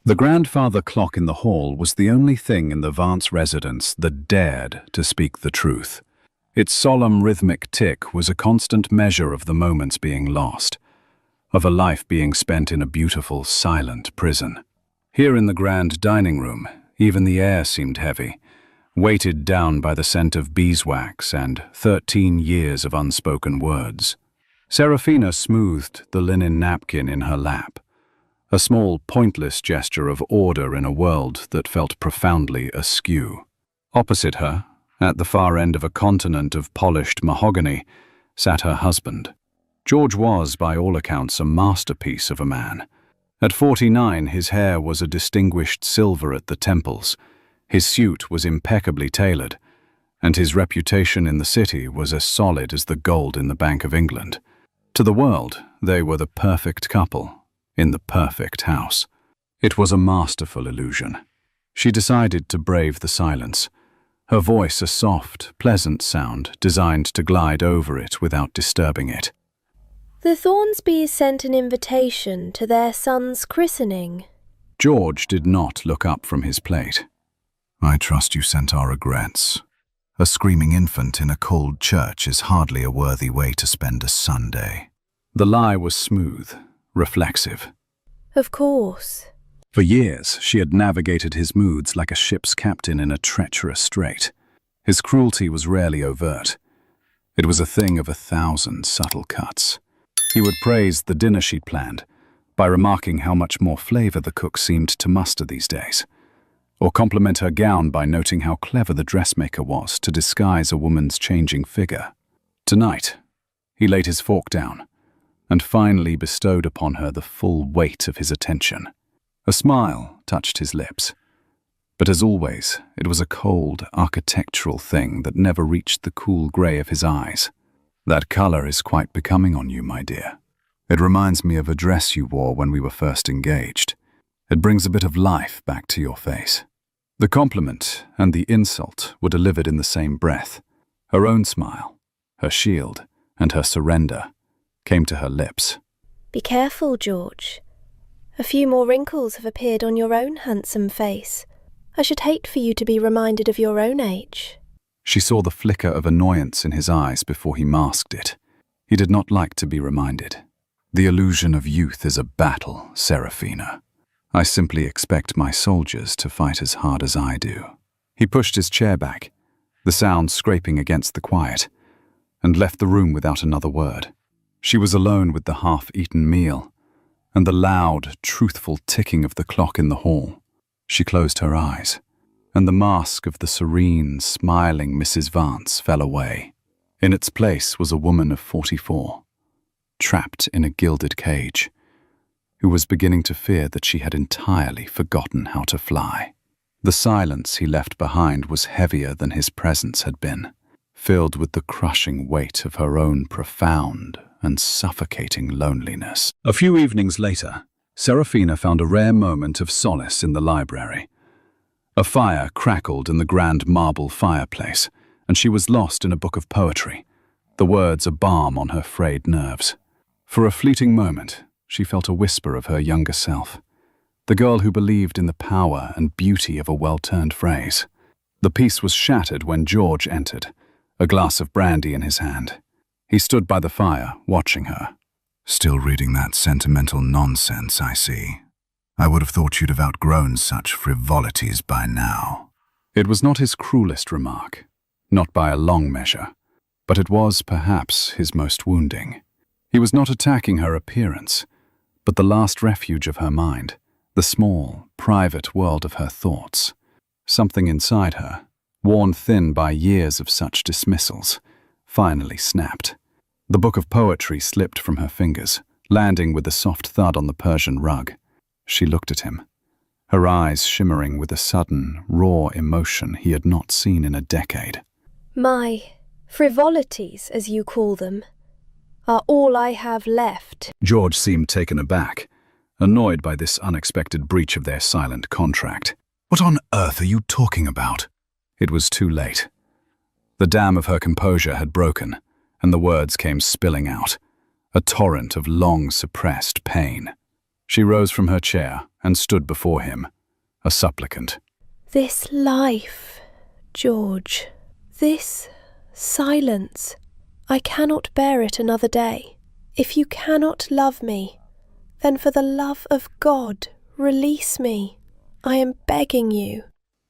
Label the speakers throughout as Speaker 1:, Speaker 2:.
Speaker 1: The grandfather clock in the hall was the only thing in the Vance residence that dared to speak the truth. Its solemn rhythmic tick was a constant measure of the moments being lost, of a life being spent in a beautiful, silent prison. Here in the grand dining room, even the air seemed heavy, weighted down by the scent of beeswax and 13 years of unspoken words. Serafina smoothed the linen napkin in her lap, a small, pointless gesture of order in a world that felt profoundly askew. Opposite her, at the far end of a continent of polished mahogany, sat her husband. George was, by all accounts, a masterpiece of a man. At 49, his hair was a distinguished silver at the temples, his suit was impeccably tailored, and his reputation in the city was as solid as the gold in the Bank of England. To the world, they were the perfect couple, in the perfect house. It was a masterful illusion. She decided to brave the silence, her voice a soft, pleasant sound designed to glide over it without disturbing it.
Speaker 2: The Thornsbys sent an invitation to their son's christening.
Speaker 1: George did not look up from his plate.
Speaker 3: I trust you sent our regrets. A screaming infant in a cold church is hardly a worthy way to spend a Sunday.
Speaker 1: The lie was smooth, reflexive.
Speaker 2: Of course.
Speaker 1: For years, she had navigated his moods like a ship's captain in a treacherous strait. His cruelty was rarely overt. It was a thing of 1,000 subtle cuts. He would praise the dinner she'd planned by remarking how much more flavor the cook seemed to muster these days, or compliment her gown by noting how clever the dressmaker was to disguise a woman's changing figure. Tonight, he laid his fork down and finally bestowed upon her the full weight of his attention. A smile touched his lips, but as always, it was a cold, architectural thing that never reached the cool grey of his eyes. That colour is quite becoming on you, my dear. It reminds me of a dress you wore when we were first engaged. It brings a bit of life back to your face. The compliment and the insult were delivered in the same breath. Her own smile, her shield, and her surrender came to her lips.
Speaker 2: Be careful, George. A few more wrinkles have appeared on your own handsome face. I should hate for you to be reminded of your own age.
Speaker 1: She saw the flicker of annoyance in his eyes before he masked it. He did not like to be reminded. The illusion of youth is a battle, Serafina. I simply expect my soldiers to fight as hard as I do. He pushed his chair back, the sound scraping against the quiet, and left the room without another word. She was alone with the half-eaten meal and the loud, truthful ticking of the clock in the hall. She closed her eyes, and the mask of the serene, smiling Mrs. Vance fell away. In its place was a woman of 44, trapped in a gilded cage, who was beginning to fear that she had entirely forgotten how to fly. The silence he left behind was heavier than his presence had been, filled with the crushing weight of her own profound and suffocating loneliness. A few evenings later, Serafina found a rare moment of solace in the library. A fire crackled in the grand marble fireplace, and she was lost in a book of poetry, the words a balm on her frayed nerves. For a fleeting moment, she felt a whisper of her younger self, the girl who believed in the power and beauty of a well-turned phrase. The peace was shattered when George entered, a glass of brandy in his hand. He stood by the fire, watching her.
Speaker 3: Still reading that sentimental nonsense, I see. I would have thought you'd have outgrown such frivolities by now.
Speaker 1: It was not his cruelest remark, not by a long measure, but it was, perhaps, his most wounding. He was not attacking her appearance, but the last refuge of her mind, the small, private world of her thoughts. Something inside her, worn thin by years of such dismissals, finally snapped. The book of poetry slipped from her fingers, landing with a soft thud on the Persian rug. She looked at him, her eyes shimmering with a sudden, raw emotion he had not seen in a decade.
Speaker 2: My frivolities, as you call them, are all I have left.
Speaker 1: George seemed taken aback, annoyed by this unexpected breach of their silent contract.
Speaker 3: What on earth are you talking about?
Speaker 1: It was too late. The dam of her composure had broken, and the words came spilling out, a torrent of long-suppressed pain. She rose from her chair and stood before him, a supplicant.
Speaker 2: This life, George, this silence, I cannot bear it another day. If you cannot love me, then for the love of God, release me. I am begging you.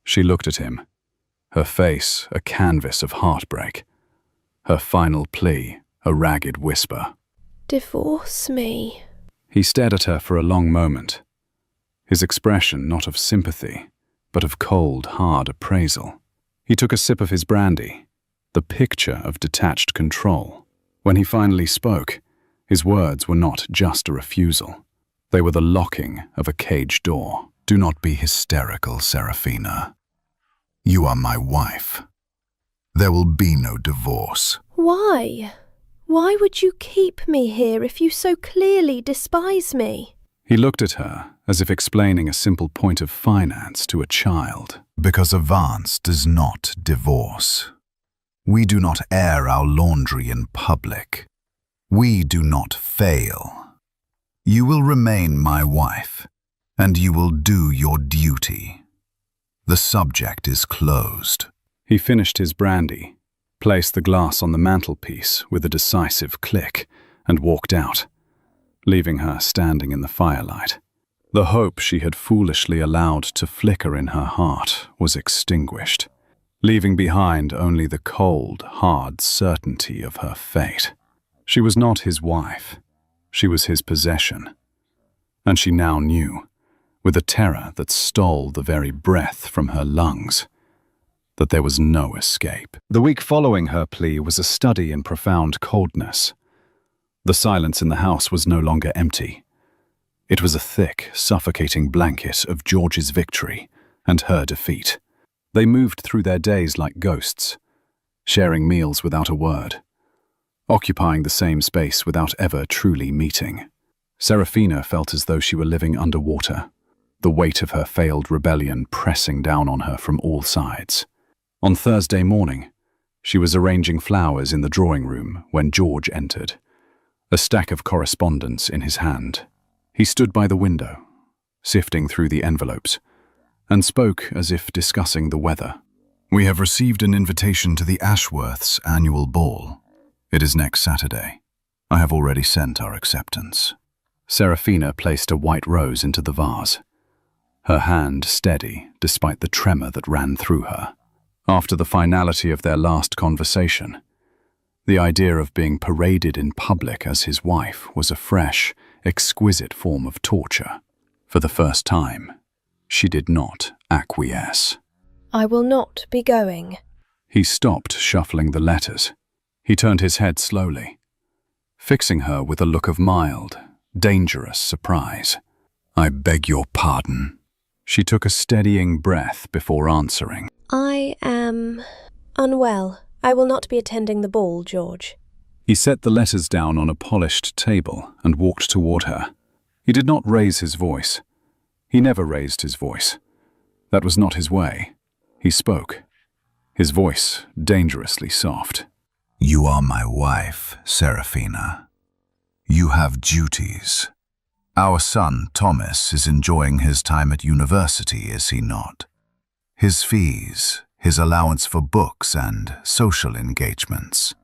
Speaker 1: She looked at him, her face a canvas of heartbreak, her final plea a ragged whisper.
Speaker 2: Divorce me.
Speaker 1: He stared at her for a long moment, his expression not of sympathy, but of cold, hard appraisal. He took a sip of his brandy, the picture of detached control. When he finally spoke, his words were not just a refusal. They were the locking of a cage door.
Speaker 3: Do not be hysterical, Serafina. You are my wife. There will be no divorce.
Speaker 2: Why? Why would you keep me here if you so clearly despise me?
Speaker 1: He looked at her as if explaining a simple point of finance to a child.
Speaker 3: Because Avance does not divorce. We do not air our laundry in public. We do not fail. You will remain my wife, and you will do your duty. The subject is closed.
Speaker 1: He finished his brandy, placed the glass on the mantelpiece with a decisive click, and walked out, leaving her standing in the firelight. The hope she had foolishly allowed to flicker in her heart was extinguished, leaving behind only the cold, hard certainty of her fate. She was not his wife. She was his possession. And she now knew, with a terror that stole the very breath from her lungs, that there was no escape. The week following her plea was a study in profound coldness. The silence in the house was no longer empty. It was a thick, suffocating blanket of George's victory and her defeat. They moved through their days like ghosts, sharing meals without a word, occupying the same space without ever truly meeting. Serafina felt as though she were living underwater, the weight of her failed rebellion pressing down on her from all sides. On Thursday morning, she was arranging flowers in the drawing room when George entered, a stack of correspondence in his hand. He stood by the window, sifting through the envelopes, and spoke as if discussing the weather.
Speaker 3: We have received an invitation to the Ashworths' annual ball. It is next Saturday. I have already sent our acceptance.
Speaker 1: Serafina placed a white rose into the vase, her hand steady despite the tremor that ran through her. After the finality of their last conversation, the idea of being paraded in public as his wife was a fresh, exquisite form of torture. For the first time, she did not acquiesce.
Speaker 2: I will not be going.
Speaker 1: He stopped shuffling the letters. He turned his head slowly, fixing her with a look of mild, dangerous surprise.
Speaker 3: I beg your pardon.
Speaker 1: She took a steadying breath before answering.
Speaker 2: I am unwell. I will not be attending the ball, George.
Speaker 1: He set the letters down on a polished table and walked toward her. He did not raise his voice. He never raised his voice. That was not his way. He spoke, his voice dangerously soft.
Speaker 3: You are my wife, Serafina. You have duties. Our son, Thomas, is enjoying his time at university, is he not? His fees, his allowance for books and social engagements,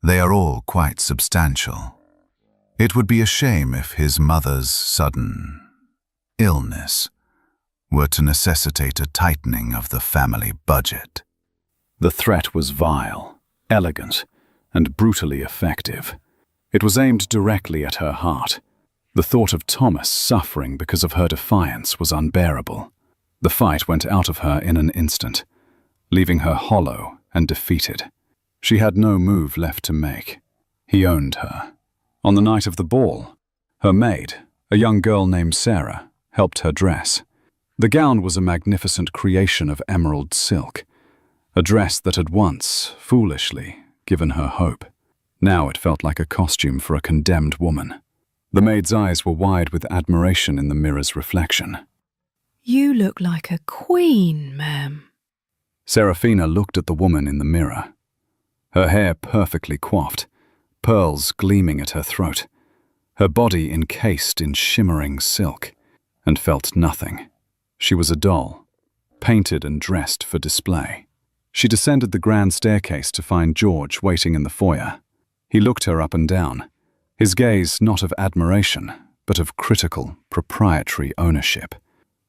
Speaker 3: they are all quite substantial. It would be a shame if his mother's sudden illness were to necessitate a tightening of the family budget.
Speaker 1: The threat was vile, elegant, and brutally effective. It was aimed directly at her heart. The thought of Thomas suffering because of her defiance was unbearable. The fight went out of her in an instant, leaving her hollow and defeated. She had no move left to make. He owned her. On the night of the ball, her maid, a young girl named Sarah, helped her dress. The gown was a magnificent creation of emerald silk, a dress that had once, foolishly, given her hope. Now it felt like a costume for a condemned woman. The maid's eyes were wide with admiration in the mirror's reflection.
Speaker 4: You look like a queen, ma'am.
Speaker 1: Serafina looked at the woman in the mirror. Her hair perfectly coiffed, pearls gleaming at her throat, her body encased in shimmering silk, and felt nothing. She was a doll, painted and dressed for display. She descended the grand staircase to find George waiting in the foyer. He looked her up and down, his gaze not of admiration, but of critical, proprietary ownership.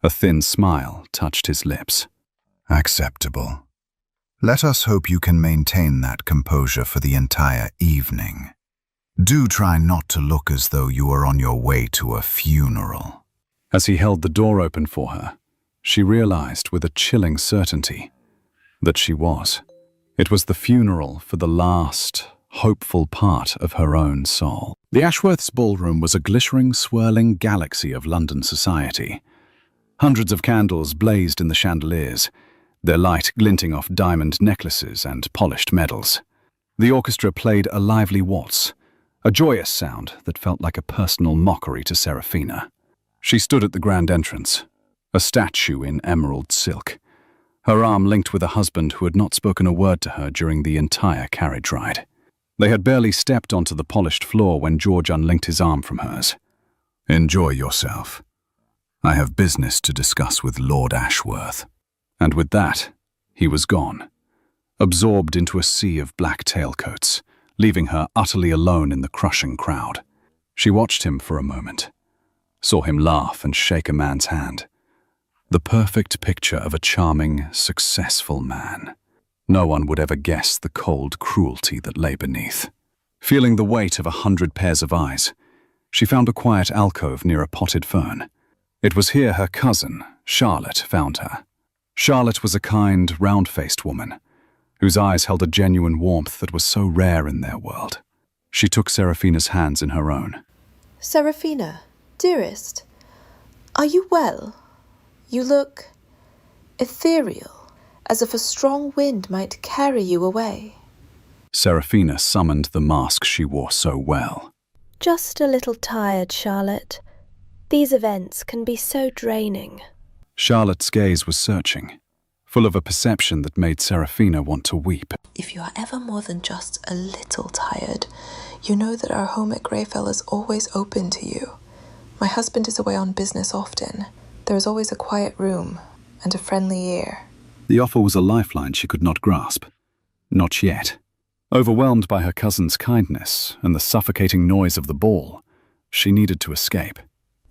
Speaker 1: A thin smile touched his lips.
Speaker 3: Acceptable. Let us hope you can maintain that composure for the entire evening. Do try not to look as though you are on your way to a funeral.
Speaker 1: As he held the door open for her, she realized with a chilling certainty that she was. It was the funeral for the last, hopeful part of her own soul. The Ashworth's ballroom was a glittering, swirling galaxy of London society. Hundreds of candles blazed in the chandeliers, their light glinting off diamond necklaces and polished medals. The orchestra played a lively waltz, a joyous sound that felt like a personal mockery to Serafina. She stood at the grand entrance, a statue in emerald silk, her arm linked with a husband who had not spoken a word to her during the entire carriage ride. They had barely stepped onto the polished floor when George unlinked his arm from hers.
Speaker 3: Enjoy yourself. I have business to discuss with Lord Ashworth.
Speaker 1: And with that, he was gone, absorbed into a sea of black tailcoats, leaving her utterly alone in the crushing crowd. She watched him for a moment, saw him laugh and shake a man's hand. The perfect picture of a charming, successful man. No one would ever guess the cold cruelty that lay beneath. Feeling the weight of 100 pairs of eyes, she found a quiet alcove near a potted fern. It was here her cousin, Charlotte, found her. Charlotte was a kind, round-faced woman, whose eyes held a genuine warmth that was so rare in their world. She took Serafina's hands in her own.
Speaker 2: Serafina, dearest, are you well? You look ethereal, as if a strong wind might carry you away.
Speaker 1: Serafina summoned the mask she wore so well.
Speaker 2: Just a little tired, Charlotte. These events can be so draining.
Speaker 1: Charlotte's gaze was searching, full of a perception that made Serafina want to weep.
Speaker 5: If you are ever more than just a little tired, you know that our home at Greyfell is always open to you. My husband is away on business often. There is always a quiet room and a friendly ear.
Speaker 1: The offer was a lifeline she could not grasp. Not yet. Overwhelmed by her cousin's kindness and the suffocating noise of the ball, she needed to escape.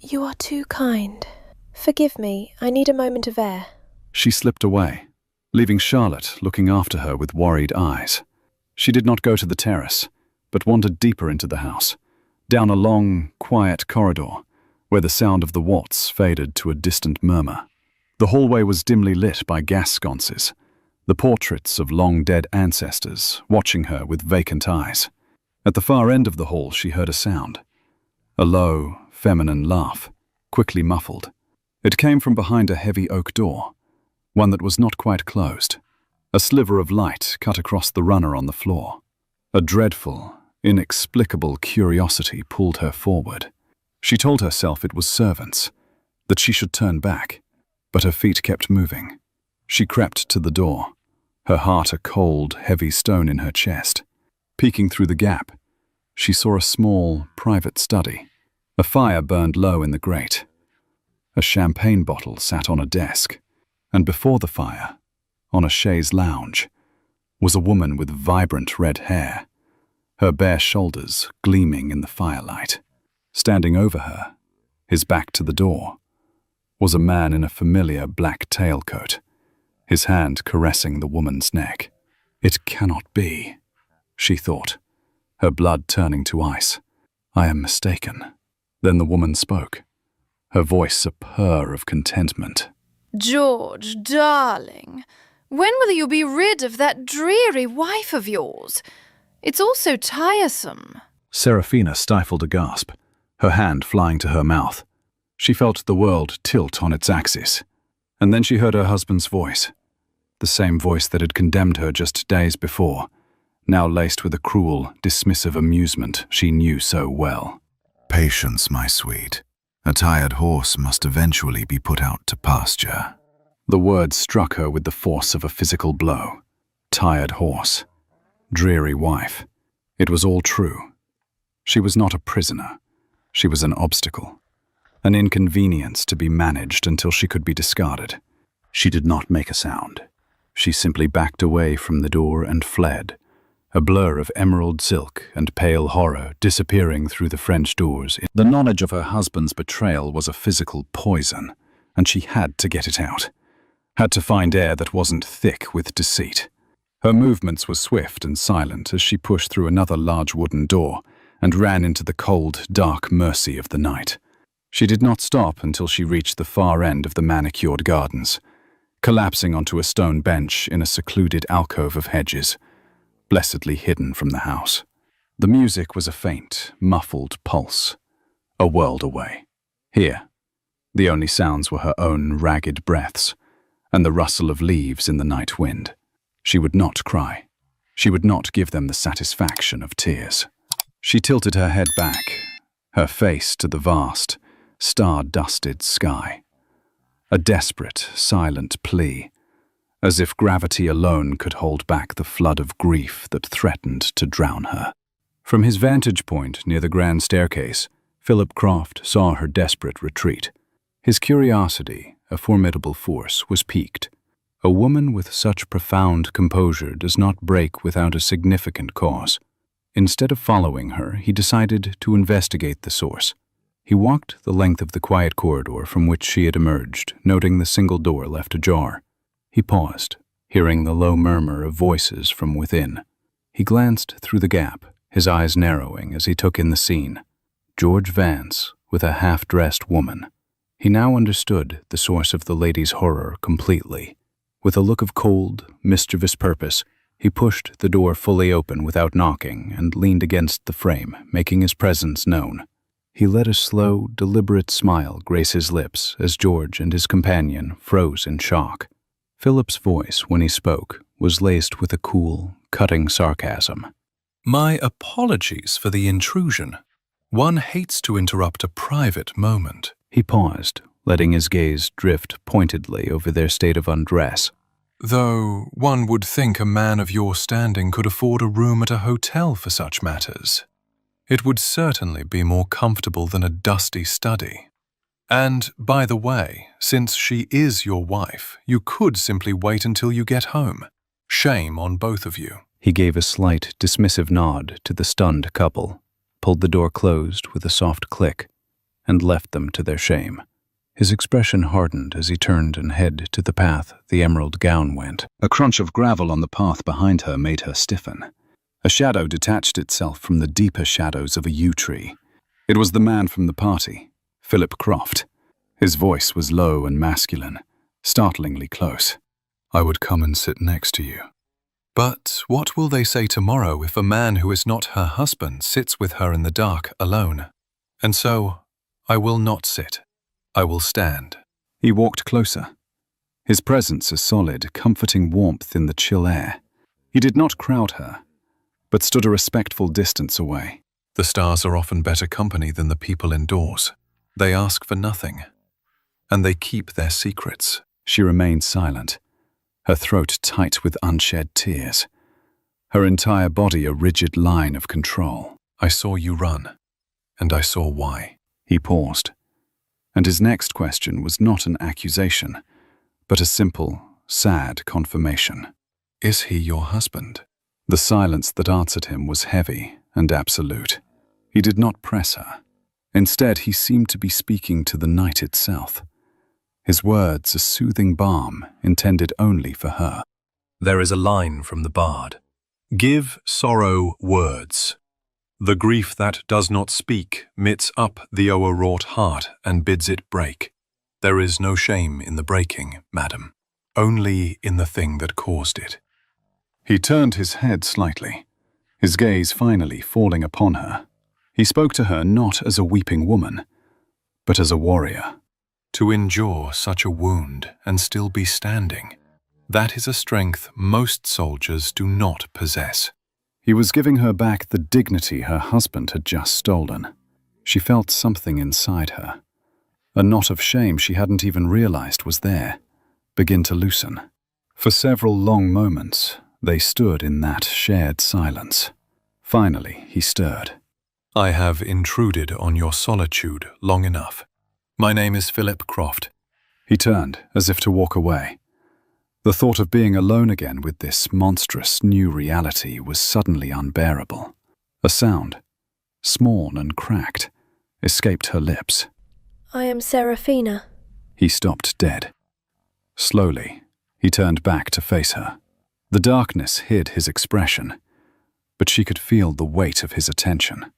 Speaker 2: You are too kind. Forgive me, I need a moment of air.
Speaker 1: She slipped away, leaving Charlotte looking after her with worried eyes. She did not go to the terrace, but wandered deeper into the house, down a long, quiet corridor, where the sound of the waltz faded to a distant murmur. The hallway was dimly lit by gas sconces, the portraits of long-dead ancestors watching her with vacant eyes. At the far end of the hall she heard a sound, a low, feminine laugh, quickly muffled. It came from behind a heavy oak door, one that was not quite closed. A sliver of light cut across the runner on the floor. A dreadful, inexplicable curiosity pulled her forward. She told herself it was servants, that she should turn back, but her feet kept moving. She crept to the door, her heart a cold, heavy stone in her chest. Peeking through the gap, she saw a small, private study. A fire burned low in the grate. A champagne bottle sat on a desk, and before the fire, on a chaise lounge, was a woman with vibrant red hair, her bare shoulders gleaming in the firelight. Standing over her, his back to the door, was a man in a familiar black tailcoat, his hand caressing the woman's neck. It cannot be, she thought, her blood turning to ice. I am mistaken. Then the woman spoke, her voice a purr of contentment.
Speaker 6: George, darling, when will you be rid of that dreary wife of yours? It's all so tiresome.
Speaker 1: Serafina stifled a gasp, her hand flying to her mouth. She felt the world tilt on its axis. And then she heard her husband's voice, the same voice that had condemned her just days before, now laced with a cruel, dismissive amusement she knew so well.
Speaker 3: Patience, my sweet. A tired horse must eventually be put out to pasture.
Speaker 1: The words struck her with the force of a physical blow. Tired horse. Dreary wife. It was all true. She was not a prisoner. She was an obstacle, an inconvenience to be managed until she could be discarded. She did not make a sound. She simply backed away from the door and fled, a blur of emerald silk and pale horror disappearing through the French doors. The knowledge of her husband's betrayal was a physical poison, and she had to get it out. Had to find air that wasn't thick with deceit. Her movements were swift and silent as she pushed through another large wooden door and ran into the cold, dark mercy of the night. She did not stop until she reached the far end of the manicured gardens, collapsing onto a stone bench in a secluded alcove of hedges, blessedly hidden from the house. The music was a faint, muffled pulse, a world away. Here, the only sounds were her own ragged breaths and the rustle of leaves in the night wind. She would not cry. She would not give them the satisfaction of tears. She tilted her head back, her face to the vast, star-dusted sky. A desperate, silent plea, as if gravity alone could hold back the flood of grief that threatened to drown her. From his vantage point near the grand staircase, Philip Croft saw her desperate retreat. His curiosity, a formidable force, was piqued. A woman with such profound composure does not break without a significant cause. Instead of following her, he decided to investigate the source. He walked the length of the quiet corridor from which she had emerged, noting the single door left ajar. He paused, hearing the low murmur of voices from within. He glanced through the gap, his eyes narrowing as he took in the scene. George Vance with a half-dressed woman. He now understood the source of the lady's horror completely. With a look of cold, mischievous purpose, he pushed the door fully open without knocking and leaned against the frame, making his presence known. He let a slow, deliberate smile grace his lips as George and his companion froze in shock. Philip's voice, when he spoke, was laced with a cool, cutting sarcasm.
Speaker 7: "My apologies for the intrusion. One hates to interrupt a private moment."
Speaker 1: He paused, letting his gaze drift pointedly over their state of undress.
Speaker 7: "Though one would think a man of your standing could afford a room at a hotel for such matters. It would certainly be more comfortable than a dusty study. And, by the way, since she is your wife, you could simply wait until you get home. Shame on both of you."
Speaker 1: He gave a slight, dismissive nod to the stunned couple, pulled the door closed with a soft click, and left them to their shame. His expression hardened as he turned and headed to the path the emerald gown went. A crunch of gravel on the path behind her made her stiffen. A shadow detached itself from the deeper shadows of a yew tree. It was the man from the party, Philip Croft. His voice was low and masculine, startlingly close.
Speaker 7: "I would come and sit next to you. But what will they say tomorrow if a man who is not her husband sits with her in the dark alone? And so, I will not sit. I will stand."
Speaker 1: He walked closer, his presence a solid, comforting warmth in the chill air. He did not crowd her, but stood a respectful distance away.
Speaker 7: "The stars are often better company than the people indoors. They ask for nothing, and they keep their secrets."
Speaker 1: She remained silent, her throat tight with unshed tears, her entire body a rigid line of control.
Speaker 7: "I saw you run, and I saw why."
Speaker 1: He paused, and his next question was not an accusation, but a simple, sad confirmation.
Speaker 7: "Is he your husband?"
Speaker 1: The silence that answered him was heavy and absolute. He did not press her. Instead, he seemed to be speaking to the night itself. His words a soothing balm intended only for her.
Speaker 7: There is a line from the bard. "Give sorrow words. The grief that does not speak knits up the o'erwrought heart and bids it break. There is no shame in the breaking, madam, only in the thing that caused it."
Speaker 1: He turned his head slightly, his gaze finally falling upon her. He spoke to her not as a weeping woman, but as a warrior.
Speaker 7: To endure such a wound and still be standing, that is a strength most soldiers do not possess.
Speaker 1: He was giving her back the dignity her husband had just stolen. She felt something inside her, a knot of shame she hadn't even realized was there, begin to loosen. For several long moments, they stood in that shared silence. Finally, he stirred.
Speaker 7: I have intruded on your solitude long enough. My name is Philip Croft.
Speaker 1: He turned, as if to walk away. The thought of being alone again with this monstrous new reality was suddenly unbearable. A sound, small and cracked, escaped her lips.
Speaker 2: I am Seraphina.
Speaker 1: He stopped dead. Slowly, he turned back to face her. The darkness hid his expression, but she could feel the weight of his attention.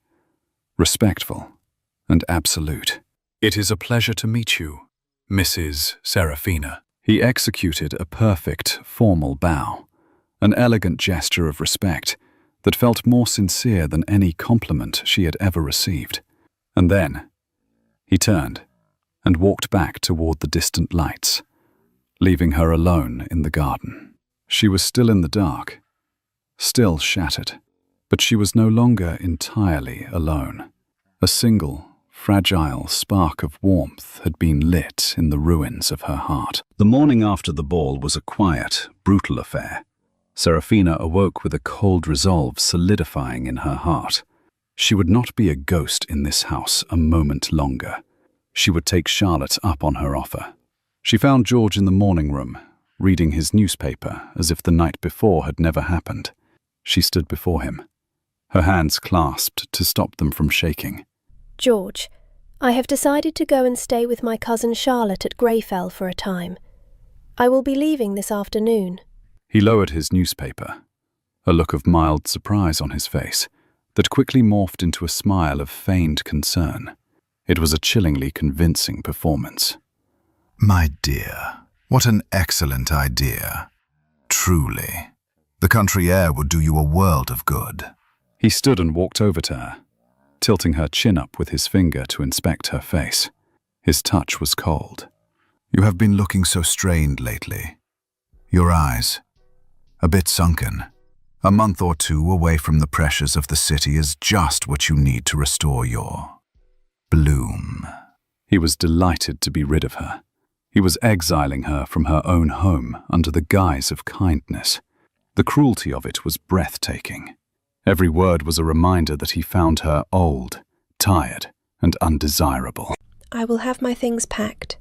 Speaker 1: Respectful and absolute. "It is a pleasure to meet you, Mrs. Seraphina." He executed a perfect, formal bow, an elegant gesture of respect that felt more sincere than any compliment she had ever received. And then, he turned and walked back toward the distant lights, leaving her alone in the garden. She was still in the dark, still shattered, but she was no longer entirely alone. A single, fragile spark of warmth had been lit in the ruins of her heart. The morning after the ball was a quiet, brutal affair. Seraphina awoke with a cold resolve solidifying in her heart. She would not be a ghost in this house a moment longer. She would take Charlotte up on her offer. She found George in the morning room, reading his newspaper as if the night before had never happened. She stood before him, her hands clasped to stop them from shaking.
Speaker 2: George, I have decided to go and stay with my cousin Charlotte at Greyfell for a time. I will be leaving this afternoon.
Speaker 1: He lowered his newspaper, a look of mild surprise on his face that quickly morphed into a smile of feigned concern. It was a chillingly convincing performance.
Speaker 3: My dear, what an excellent idea. Truly. The country air would do you a world of good.
Speaker 1: He stood and walked over to her, tilting her chin up with his finger to inspect her face. His touch was cold.
Speaker 3: You have been looking so strained lately. Your eyes, a bit sunken. A month or two away from the pressures of the city is just what you need to restore your bloom.
Speaker 1: He was delighted to be rid of her. He was exiling her from her own home under the guise of kindness. The cruelty of it was breathtaking. Every word was a reminder that he found her old, tired, and undesirable.
Speaker 2: I will have my things packed.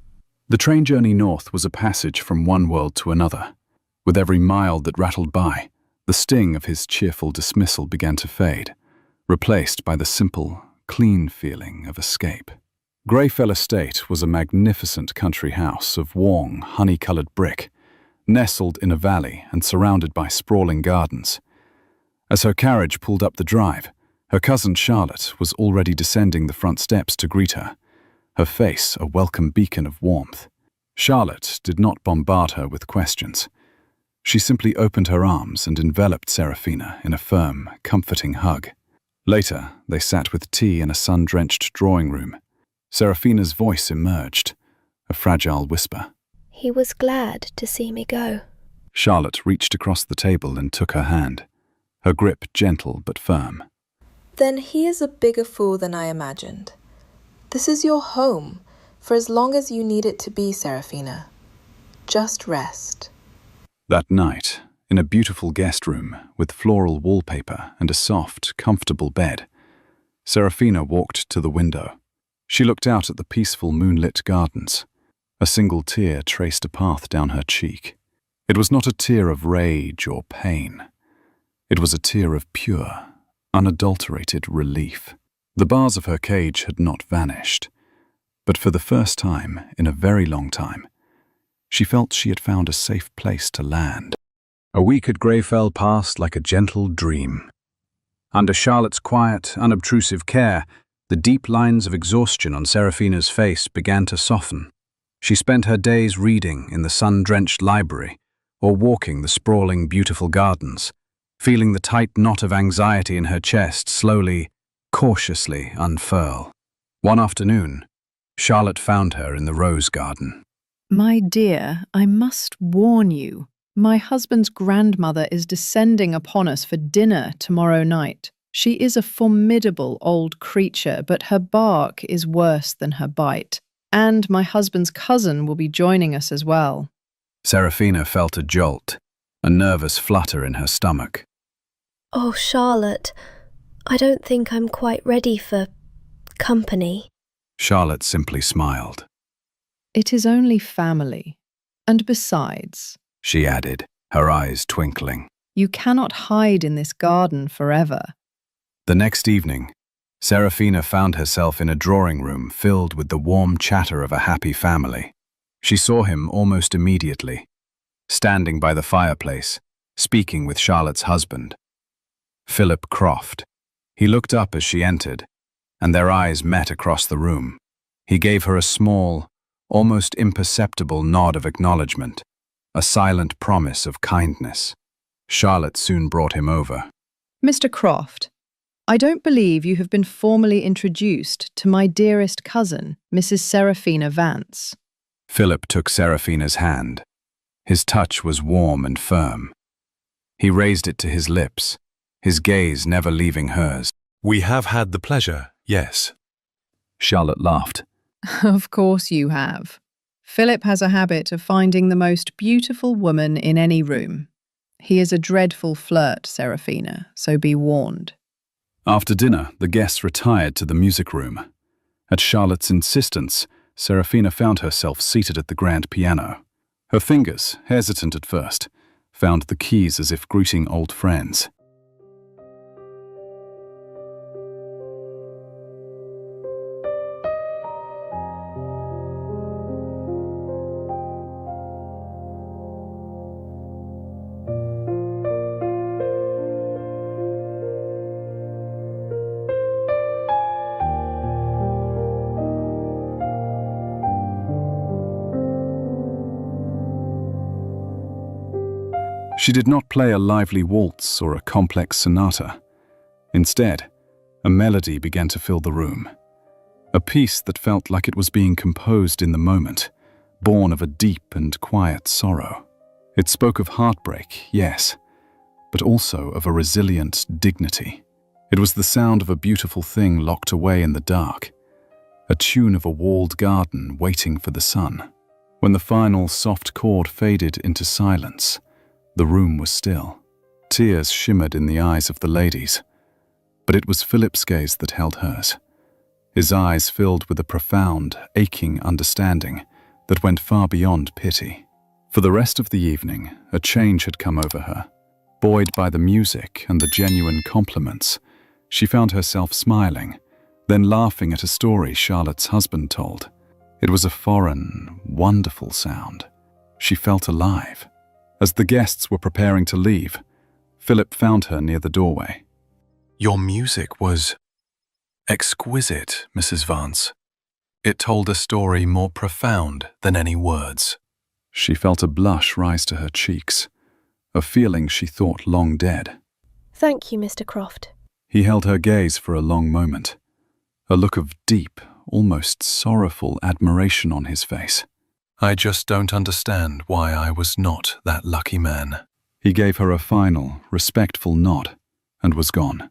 Speaker 1: The train journey north was a passage from one world to another. With every mile that rattled by, the sting of his cheerful dismissal began to fade, replaced by the simple, clean feeling of escape. Greyfell Estate was a magnificent country house of warm, honey-coloured brick, nestled in a valley and surrounded by sprawling gardens. As her carriage pulled up the drive, her cousin Charlotte was already descending the front steps to greet her, her face a welcome beacon of warmth. Charlotte did not bombard her with questions. She simply opened her arms and enveloped Seraphina in a firm, comforting hug. Later, they sat with tea in a sun-drenched drawing room. Seraphina's voice emerged, a fragile whisper.
Speaker 2: He was glad to see me go.
Speaker 1: Charlotte reached across the table and took her hand, her grip gentle but firm.
Speaker 5: Then he is a bigger fool than I imagined. This is your home, for as long as you need it to be, Seraphina. Just rest.
Speaker 1: That night, in a beautiful guest room with floral wallpaper and a soft, comfortable bed, Seraphina walked to the window. She looked out at the peaceful moonlit gardens. A single tear traced a path down her cheek. It was not a tear of rage or pain. It was a tear of pure, unadulterated relief. The bars of her cage had not vanished, but for the first time in a very long time, she felt she had found a safe place to land. A week at Greyfell passed like a gentle dream. Under Charlotte's quiet, unobtrusive care, the deep lines of exhaustion on Seraphina's face began to soften. She spent her days reading in the sun-drenched library or walking the sprawling, beautiful gardens, feeling the tight knot of anxiety in her chest slowly, cautiously unfurl. One afternoon, Charlotte found her in the rose garden.
Speaker 4: My dear, I must warn you. My husband's grandmother is descending upon us for dinner tomorrow night. She is a formidable old creature, but her bark is worse than her bite. And my husband's cousin will be joining us as well.
Speaker 1: Seraphina felt a jolt, a nervous flutter in her stomach.
Speaker 2: Oh, Charlotte, I don't think I'm quite ready for company.
Speaker 1: Charlotte simply smiled.
Speaker 4: It is only family. And besides,
Speaker 1: She added, her eyes twinkling.
Speaker 4: you cannot hide in this garden forever.
Speaker 1: The next evening, Serafina found herself in a drawing room filled with the warm chatter of a happy family. She saw him almost immediately, standing by the fireplace, speaking with Charlotte's husband, Philip Croft. He looked up as she entered, and their eyes met across the room. He gave her a small, almost imperceptible nod of acknowledgement, a silent promise of kindness. Charlotte soon brought him over.
Speaker 4: Mr. Croft, I don't believe you have been formally introduced to my dearest cousin, Mrs. Serafina Vance.
Speaker 1: Philip took Serafina's hand. His touch was warm and firm. He raised it to his lips, his gaze never leaving hers.
Speaker 7: We have had the pleasure, yes.
Speaker 1: Charlotte laughed.
Speaker 4: Of course you have. Philip has a habit of finding the most beautiful woman in any room. He is a dreadful flirt, Serafina, so be warned.
Speaker 1: After dinner, the guests retired to the music room. At Charlotte's insistence, Serafina found herself seated at the grand piano. Her fingers, hesitant at first, found the keys as if greeting old friends. She did not play a lively waltz or a complex sonata. Instead, a melody began to fill the room. A piece that felt like it was being composed in the moment, born of a deep and quiet sorrow. It spoke of heartbreak, yes, but also of a resilient dignity. It was the sound of a beautiful thing locked away in the dark, a tune of a walled garden waiting for the sun. When the final soft chord faded into silence, the room was still. Tears shimmered in the eyes of the ladies, but it was Philip's gaze that held hers. His eyes filled with a profound, aching understanding that went far beyond pity. For the rest of the evening, a change had come over her. Buoyed by the music and the genuine compliments, she found herself smiling, then laughing at a story Charlotte's husband told. It was a foreign, wonderful sound. She felt alive. As the guests were preparing to leave, Philip found her near the doorway.
Speaker 7: Your music was exquisite, Mrs. Vance. It told a story more profound than any words.
Speaker 1: She felt a blush rise to her cheeks, a feeling she thought long dead.
Speaker 2: Thank you, Mr. Croft.
Speaker 1: He held her gaze for a long moment, a look of deep, almost sorrowful admiration on his face.
Speaker 7: I just don't understand why I was not that lucky man.
Speaker 1: He gave her a final, respectful nod and was gone,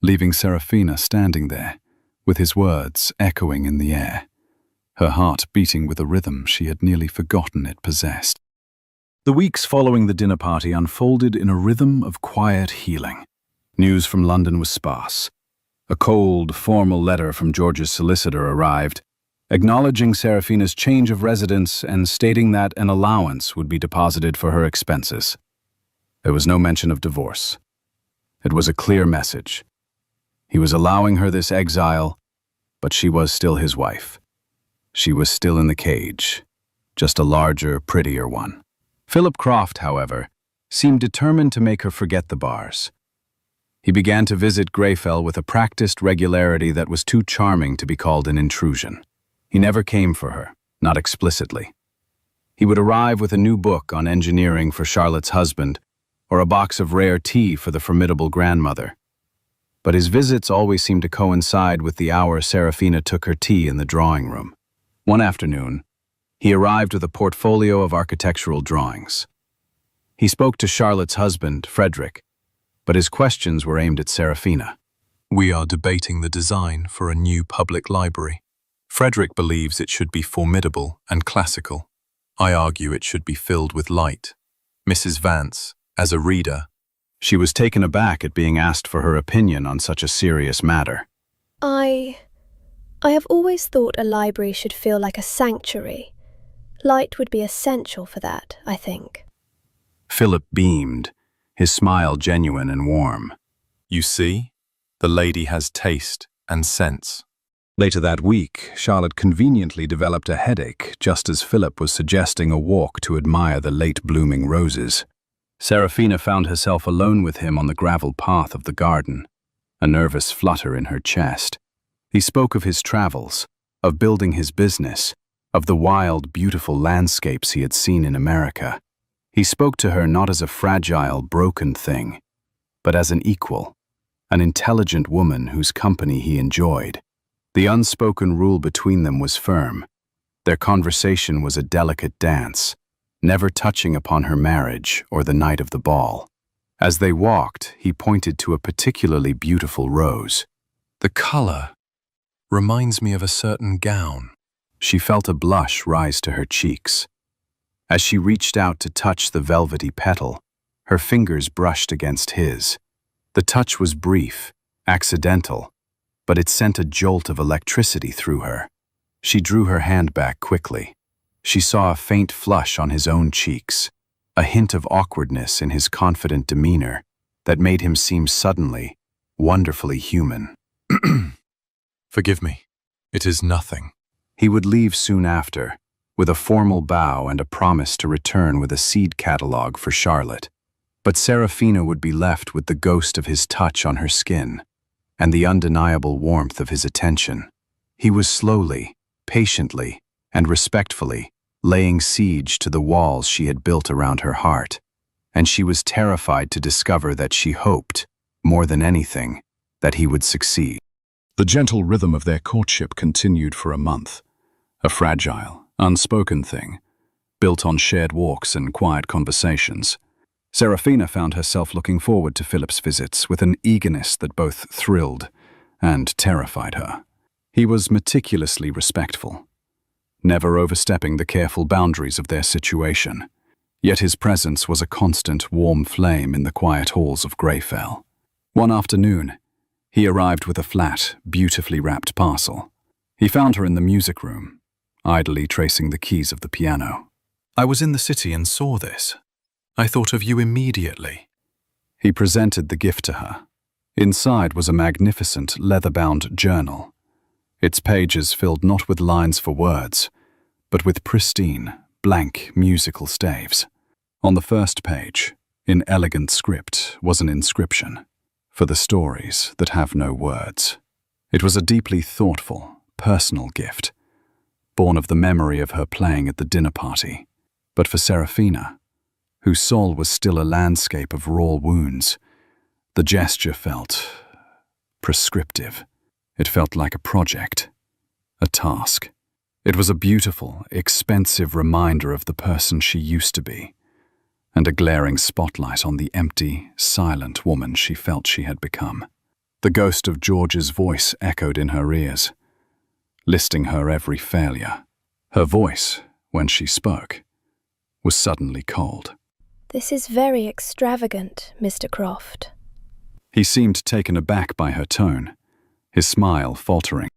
Speaker 1: leaving Serafina standing there, with his words echoing in the air, her heart beating with a rhythm she had nearly forgotten it possessed. The weeks following the dinner party unfolded in a rhythm of quiet healing. News from London was sparse. A cold, formal letter from George's solicitor arrived, acknowledging Serafina's change of residence and stating that an allowance would be deposited for her expenses. There was no mention of divorce. It was a clear message. He was allowing her this exile, but she was still his wife. She was still in the cage, just a larger, prettier one. Philip Croft, however, seemed determined to make her forget the bars. He began to visit Greyfell with a practiced regularity that was too charming to be called an intrusion. He never came for her, not explicitly. He would arrive with a new book on engineering for Charlotte's husband, or a box of rare tea for the formidable grandmother. But his visits always seemed to coincide with the hour Serafina took her tea in the drawing room. One afternoon, he arrived with a portfolio of architectural drawings. He spoke to Charlotte's husband, Frederick, but his questions were aimed at Serafina.
Speaker 7: We are debating the design for a new public library. Frederick believes it should be formidable and classical. I argue it should be filled with light. Mrs. Vance, as a reader,
Speaker 1: She was taken aback at being asked for her opinion on such a serious matter.
Speaker 2: I have always thought a library should feel like a sanctuary. Light would be essential for that, I think.
Speaker 1: Philip beamed, his smile genuine and warm.
Speaker 7: You see, the lady has taste and sense.
Speaker 1: Later that week, Charlotte conveniently developed a headache just as Philip was suggesting a walk to admire the late-blooming roses. Serafina found herself alone with him on the gravel path of the garden, a nervous flutter in her chest. He spoke of his travels, of building his business, of the wild, beautiful landscapes he had seen in America. He spoke to her not as a fragile, broken thing, but as an equal, an intelligent woman whose company he enjoyed. The unspoken rule between them was firm. Their conversation was a delicate dance, never touching upon her marriage or the night of the ball. As they walked, he pointed to a particularly beautiful rose.
Speaker 7: The color reminds me of a certain gown.
Speaker 1: She felt a blush rise to her cheeks. As she reached out to touch the velvety petal, her fingers brushed against his. The touch was brief, accidental, but it sent a jolt of electricity through her. She drew her hand back quickly. She saw a faint flush on his own cheeks, a hint of awkwardness in his confident demeanor that made him seem suddenly, wonderfully human.
Speaker 7: Forgive me. It is nothing.
Speaker 1: He would leave soon after, with a formal bow and a promise to return with a seed catalog for Charlotte. But Serafina would be left with the ghost of his touch on her skin and the undeniable warmth of his attention. He was slowly, patiently, and respectfully laying siege to the walls she had built around her heart, and she was terrified to discover that she hoped, more than anything, that he would succeed. The gentle rhythm of their courtship continued for a month, a fragile, unspoken thing, built on shared walks and quiet conversations. Serafina found herself looking forward to Philip's visits with an eagerness that both thrilled and terrified her. He was meticulously respectful, never overstepping the careful boundaries of their situation, yet his presence was a constant warm flame in the quiet halls of Greyfell. One afternoon, he arrived with a flat, beautifully wrapped parcel. He found her in the music room, idly tracing the keys of the piano.
Speaker 7: I was in the city and saw this. I thought of you immediately.
Speaker 1: He presented the gift to her. Inside was a magnificent leather-bound journal, its pages filled not with lines for words, but with pristine, blank musical staves. On the first page, in elegant script, was an inscription, "For the stories that have no words." It was a deeply thoughtful, personal gift, born of the memory of her playing at the dinner party. But for Serafina, whose soul was still a landscape of raw wounds, the gesture felt prescriptive. It felt like a project, a task. It was a beautiful, expensive reminder of the person she used to be, and a glaring spotlight on the empty, silent woman she felt she had become. The ghost of George's voice echoed in her ears, listing her every failure. Her voice, when she spoke, was suddenly cold.
Speaker 2: This is very extravagant, Mr. Croft.
Speaker 1: He seemed taken aback by her tone, his smile faltering.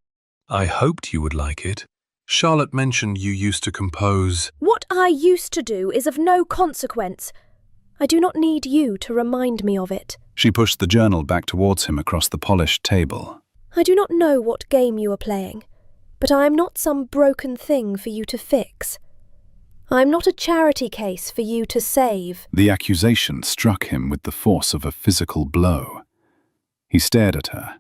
Speaker 7: I hoped you would like it. Charlotte mentioned you used to compose.
Speaker 2: What I used to do is of no consequence. I do not need you to remind me of it.
Speaker 1: She pushed the journal back towards him across the polished table.
Speaker 2: I do not know what game you are playing, but I am not some broken thing for you to fix. I am not a charity case for you to save.
Speaker 1: The accusation struck him with the force of a physical blow. He stared at her,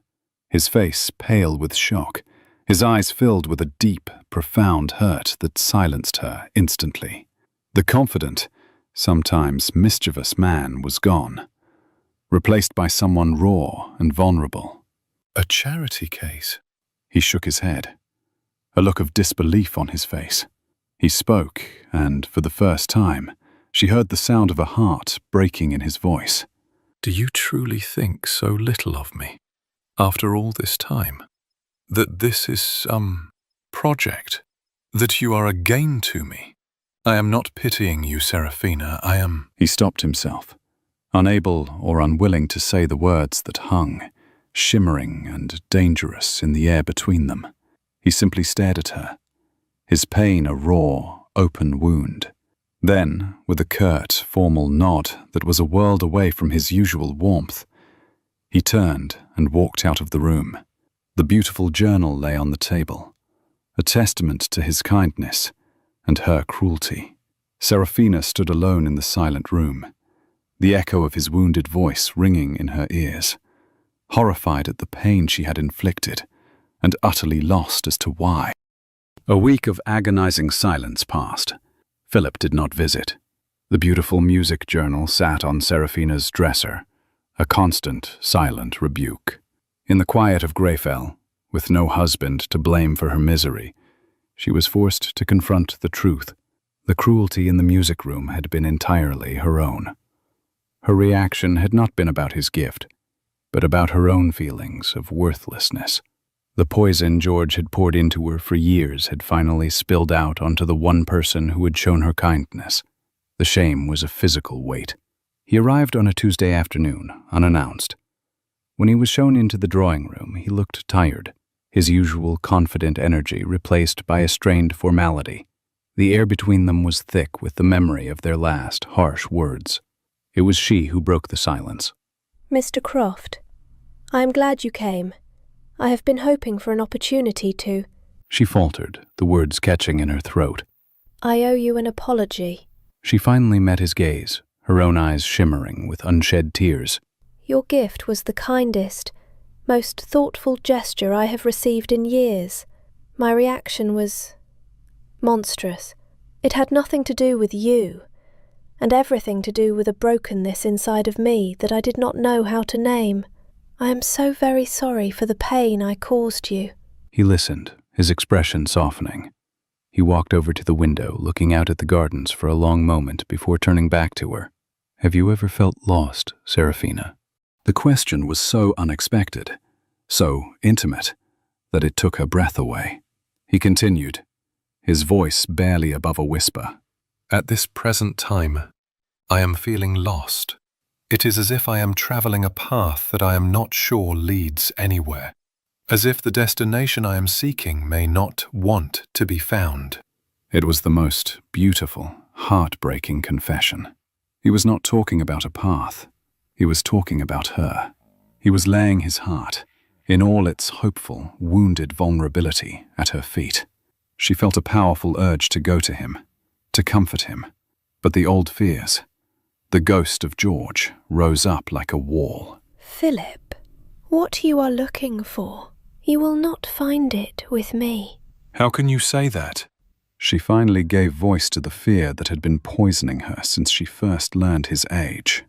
Speaker 1: his face pale with shock, his eyes filled with a deep, profound hurt that silenced her instantly. The confident, sometimes mischievous man was gone, replaced by someone raw and vulnerable.
Speaker 7: A charity case?
Speaker 1: He shook his head, a look of disbelief on his face. He spoke, and for the first time, she heard the sound of a heart breaking in his voice.
Speaker 7: Do you truly think so little of me, after all this time? That this is some project? That you are a gain to me? I am not pitying you, Serafina, I am—
Speaker 1: He stopped himself, unable or unwilling to say the words that hung, shimmering and dangerous in the air between them. He simply stared at her, his pain a raw, open wound. Then, with a curt, formal nod that was a world away from his usual warmth, he turned and walked out of the room. The beautiful journal lay on the table, a testament to his kindness and her cruelty. Serafina stood alone in the silent room, the echo of his wounded voice ringing in her ears, horrified at the pain she had inflicted and utterly lost as to why. A week of agonizing silence passed. Philip did not visit. The beautiful music journal sat on Serafina's dresser, a constant, silent rebuke. In the quiet of Greyfell, with no husband to blame for her misery, she was forced to confront the truth. The cruelty in the music room had been entirely her own. Her reaction had not been about his gift, but about her own feelings of worthlessness. The poison George had poured into her for years had finally spilled out onto the one person who had shown her kindness. The shame was a physical weight. He arrived on a Tuesday afternoon, unannounced. When he was shown into the drawing room, he looked tired, his usual confident energy replaced by a strained formality. The air between them was thick with the memory of their last harsh words. It was she who broke the silence.
Speaker 2: Mr. Croft, I am glad you came. I have been hoping for an opportunity to...
Speaker 1: She faltered, the words catching in her throat.
Speaker 2: I owe you an apology.
Speaker 1: She finally met his gaze, her own eyes shimmering with unshed tears.
Speaker 2: Your gift was the kindest, most thoughtful gesture I have received in years. My reaction was monstrous. It had nothing to do with you, and everything to do with a brokenness inside of me that I did not know how to name. I am so very sorry for the pain I caused you.
Speaker 1: He listened, his expression softening. He walked over to the window, looking out at the gardens for a long moment before turning back to her. Have you ever felt lost, Serafina? The question was so unexpected, so intimate, that it took her breath away. He continued, his voice barely above a whisper.
Speaker 7: At this present time, I am feeling lost. It is as if I am traveling a path that I am not sure leads anywhere, as if the destination I am seeking may not want to be found.
Speaker 1: It was the most beautiful, heartbreaking confession. He was not talking about a path. He was talking about her. He was laying his heart, in all its hopeful, wounded vulnerability, at her feet. She felt a powerful urge to go to him, to comfort him, but the old fears, the ghost of George, rose up like a wall.
Speaker 2: Philip, what you are looking for, you will not find it with me.
Speaker 7: How can you say that?
Speaker 1: She finally gave voice to the fear that had been poisoning her since she first learned his age.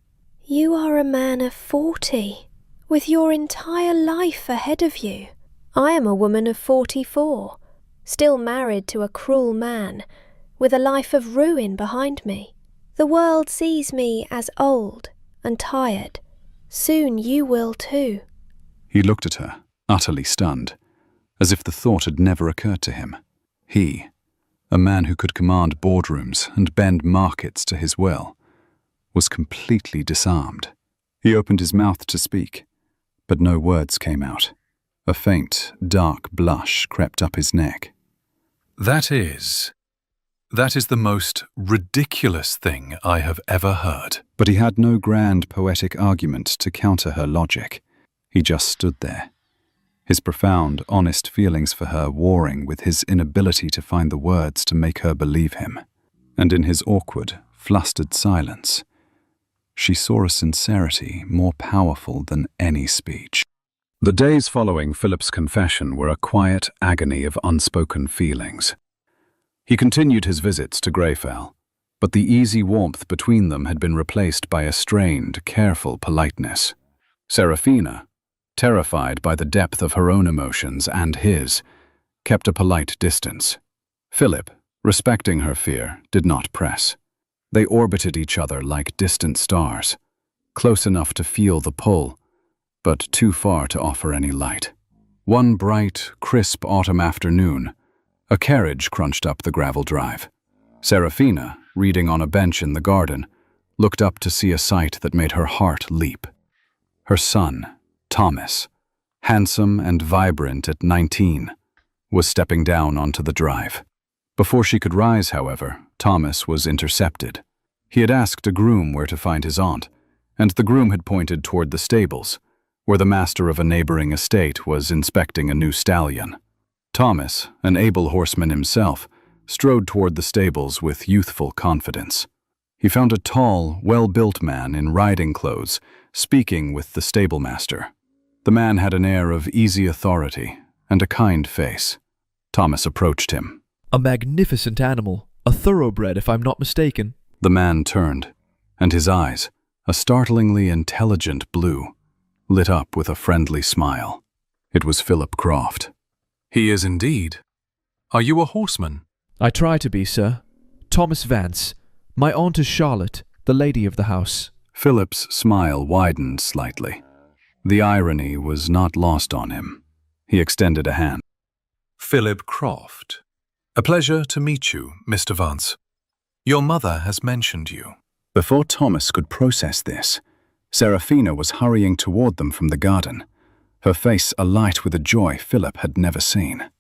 Speaker 2: You are a man of 40, with your entire life ahead of you. I am a woman of 44, still married to a cruel man, with a life of ruin behind me. The world sees me as old and tired. Soon you will too.
Speaker 1: He looked at her, utterly stunned, as if the thought had never occurred to him. He, a man who could command boardrooms and bend markets to his will, was completely disarmed. He opened his mouth to speak, but no words came out. A faint, dark blush crept up his neck.
Speaker 7: That is the most ridiculous thing I have ever heard.
Speaker 1: But he had no grand poetic argument to counter her logic. He just stood there, his profound, honest feelings for her warring with his inability to find the words to make her believe him. And in his awkward, flustered silence, she saw a sincerity more powerful than any speech. The days following Philip's confession were a quiet agony of unspoken feelings. He continued his visits to Greyfell, but the easy warmth between them had been replaced by a strained, careful politeness. Serafina, terrified by the depth of her own emotions and his, kept a polite distance. Philip, respecting her fear, did not press. They orbited each other like distant stars, close enough to feel the pull, but too far to offer any light. One bright, crisp autumn afternoon, a carriage crunched up the gravel drive. Serafina, reading on a bench in the garden, looked up to see a sight that made her heart leap. Her son, Thomas, handsome and vibrant at 19, was stepping down onto the drive. Before she could rise, however, Thomas was intercepted. He had asked a groom where to find his aunt, and the groom had pointed toward the stables, where the master of a neighboring estate was inspecting a new stallion. Thomas, an able horseman himself, strode toward the stables with youthful confidence. He found a tall, well-built man in riding clothes, speaking with the stablemaster. The man had an air of easy authority and a kind face. Thomas approached him.
Speaker 8: A magnificent animal, a thoroughbred if I'm not mistaken.
Speaker 1: The man turned, and his eyes, a startlingly intelligent blue, lit up with a friendly smile. It was Philip Croft.
Speaker 7: He is indeed. Are you a horseman?
Speaker 8: I try to be, sir. Thomas Vance. My aunt is Charlotte, the lady of the house.
Speaker 1: Philip's smile widened slightly. The irony was not lost on him. He extended a hand.
Speaker 7: Philip Croft. A pleasure to meet you, Mr. Vance. Your mother has mentioned you.
Speaker 1: Before Thomas could process this, Seraphina was hurrying toward them from the garden, her face alight with a joy Philip had never seen.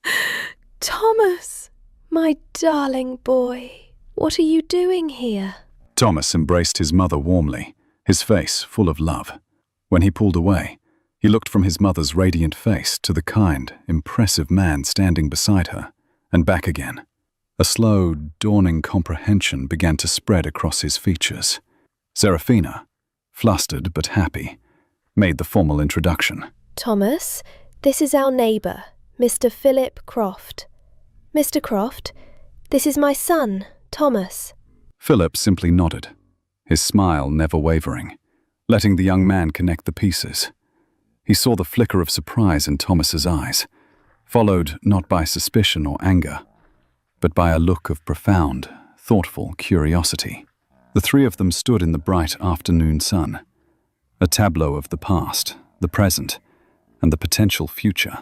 Speaker 2: Thomas, my darling boy, what are you doing here?
Speaker 1: Thomas embraced his mother warmly, his face full of love. When he pulled away, he looked from his mother's radiant face to the kind, impressive man standing beside her, and back again. A slow, dawning comprehension began to spread across his features. Seraphina, flustered but happy, made the formal introduction.
Speaker 2: Thomas, this is our neighbour, Mr. Philip Croft. Mr. Croft, this is my son, Thomas.
Speaker 1: Philip simply nodded, his smile never wavering, letting the young man connect the pieces. He saw the flicker of surprise in Thomas's eyes, followed not by suspicion or anger, but by a look of profound, thoughtful curiosity. The three of them stood in the bright afternoon sun, a tableau of the past, the present, and the potential future.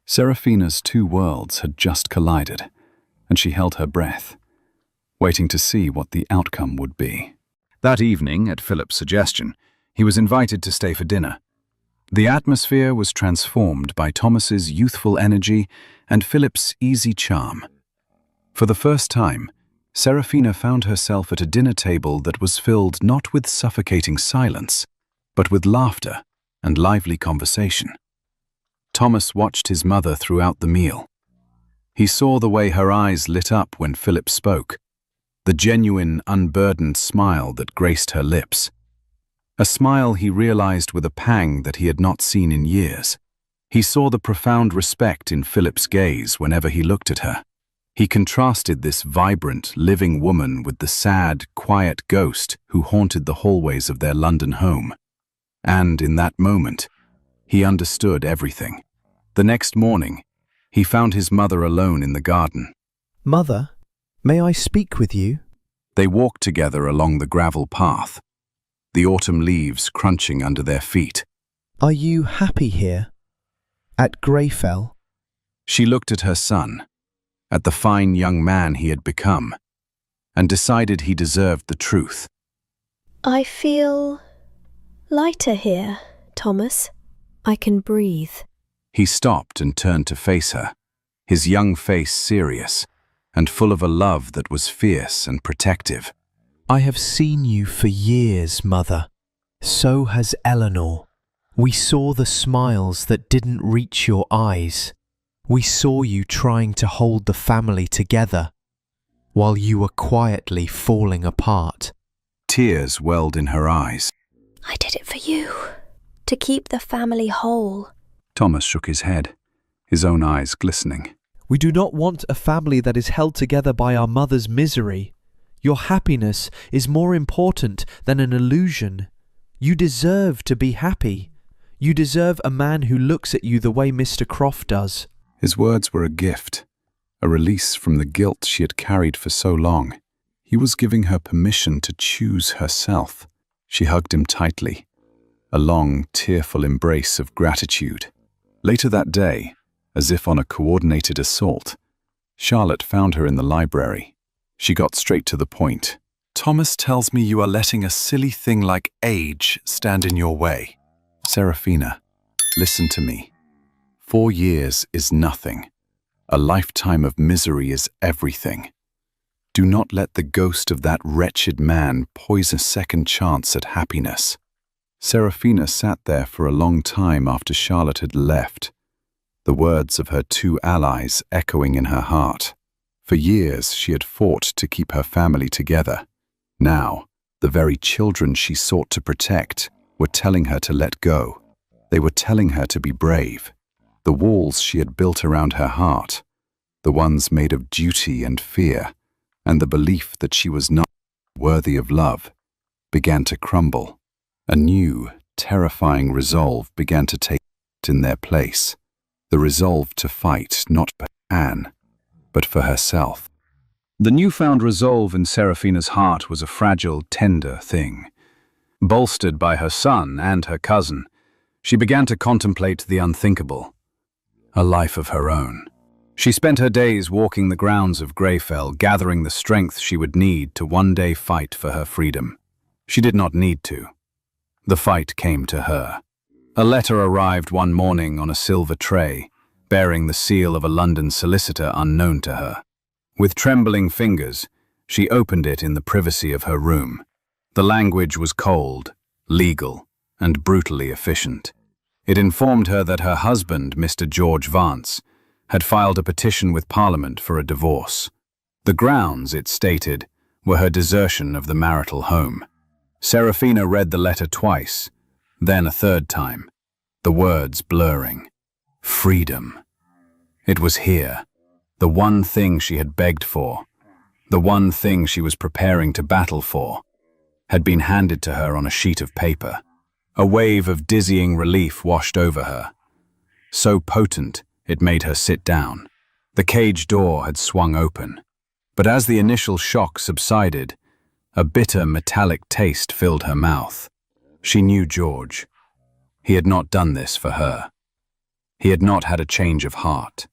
Speaker 1: Seraphina's two worlds had just collided, and she held her breath, waiting to see what the outcome would be. That evening, at Philip's suggestion, he was invited to stay for dinner. The atmosphere was transformed by Thomas's youthful energy and Philip's easy charm. For the first time, Seraphina found herself at a dinner table that was filled not with suffocating silence, but with laughter and lively conversation. Thomas watched his mother throughout the meal. He saw the way her eyes lit up when Philip spoke, the genuine, unburdened smile that graced her lips. A smile he realized with a pang that he had not seen in years. He saw the profound respect in Philip's gaze whenever he looked at her. He contrasted this vibrant, living woman with the sad, quiet ghost who haunted the hallways of their London home. And in that moment, he understood everything. The next morning, he found his mother alone in the garden.
Speaker 9: Mother, may I speak with you?
Speaker 1: They walked together along the gravel path, the autumn leaves crunching under their feet.
Speaker 9: Are you happy here? At Greyfell?
Speaker 1: She looked at her son, at the fine young man he had become, and decided he deserved the truth.
Speaker 2: I feel lighter here, Thomas. I can breathe.
Speaker 1: He stopped and turned to face her, his young face serious and full of a love that was fierce and protective.
Speaker 9: I have seen you for years, Mother. So has Eleanor. We saw the smiles that didn't reach your eyes. We saw you trying to hold the family together, while you were quietly falling apart.
Speaker 1: Tears welled in her eyes.
Speaker 2: I did it for you, to keep the family whole.
Speaker 1: Thomas shook his head, his own eyes glistening.
Speaker 8: We do not want a family that is held together by our mother's misery. Your happiness is more important than an illusion. You deserve to be happy. You deserve a man who looks at you the way Mr. Croft does.
Speaker 1: His words were a gift, a release from the guilt she had carried for so long. He was giving her permission to choose herself. She hugged him tightly, a long, tearful embrace of gratitude. Later that day, as if on a coordinated assault, Charlotte found her in the library. She got straight to the point,
Speaker 7: Thomas tells me you are letting a silly thing like age stand in your way.
Speaker 1: Serafina, listen to me. 4 years is nothing. A lifetime of misery is everything. Do not let the ghost of that wretched man poison a second chance at happiness. Serafina sat there for a long time after Charlotte had left, the words of her 2 allies echoing in her heart. For years she had fought to keep her family together. Now, the very children she sought to protect were telling her to let go. They were telling her to be brave. The walls she had built around her heart, the ones made of duty and fear, and the belief that she was not worthy of love, began to crumble. A new, terrifying resolve began to take in their place. The resolve to fight not for Anne, but for herself. The newfound resolve in Serafina's heart was a fragile, tender thing. Bolstered by her son and her cousin, she began to contemplate the unthinkable, a life of her own. She spent her days walking the grounds of Greyfell, gathering the strength she would need to one day fight for her freedom. She did not need to. The fight came to her. A letter arrived one morning on a silver tray, bearing the seal of a London solicitor unknown to her. With trembling fingers, she opened it in the privacy of her room. The language was cold, legal, and brutally efficient. It informed her that her husband, Mr. George Vance, had filed a petition with Parliament for a divorce. The grounds, it stated, were her desertion of the marital home. Serafina read the letter twice, then a third time, the words blurring. Freedom. It was here, the one thing she had begged for, the one thing she was preparing to battle for, had been handed to her on a sheet of paper. A wave of dizzying relief washed over her, so potent it made her sit down. The cage door had swung open, but as the initial shock subsided, a bitter metallic taste filled her mouth. She knew George. He had not done this for her. He had not had a change of heart.